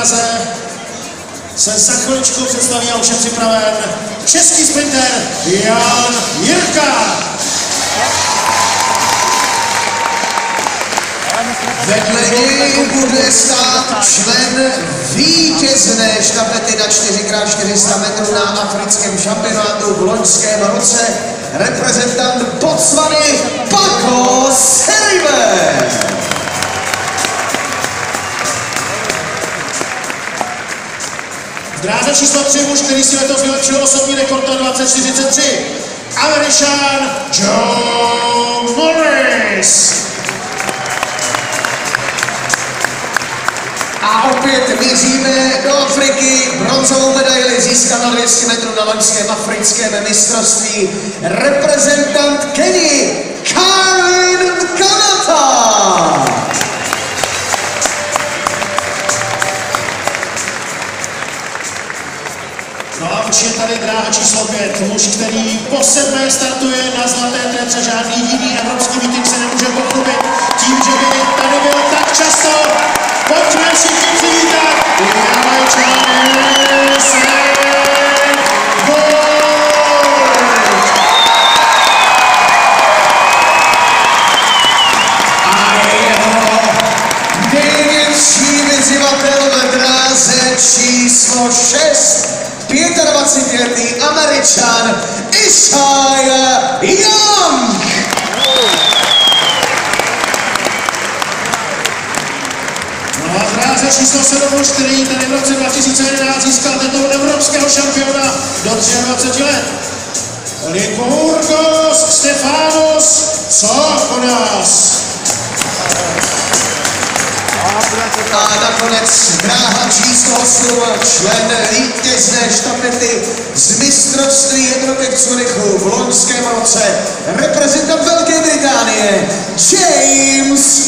dráze se za chviličku představí a už je připraven český sprinter Jan Jirka. Vedle něj bude stát člen vítězné štafety na 4x400 metrů na africkém šampionátu v loňském roce, reprezentant Botswany Paco Seribe. V dráze číslo 3 muž, který si letos vylepšil osobní rekord na 20:43, Američan Joe Morris. A opět míříme do Afriky. Bronzovou medaili získal na 200 metrů na loňském africkém mistrovství reprezentant Keni Karen Kanata. No a už je tady dráha číslo 5, muž, který po 7. startuje na zlaté trece, žádný jiný evropský míting se nemůže pochlubit tím, že by tady byl tak často. Pojďme všichni přivítat Jamajčany A jeho největší vyzývatel v dráze číslo 6, 25letý Američan Isaiah Young. No a v dráze číslo 7, který tady v roce 2011 získal titul evropského šampiona do 23 let. Lykurgos Stefanos Tsochonas. A nakonec dráha číslo 8, člen vítězné štafety z mistrovství Evropy v Curychu v loňském roce, reprezentant Velké Británie James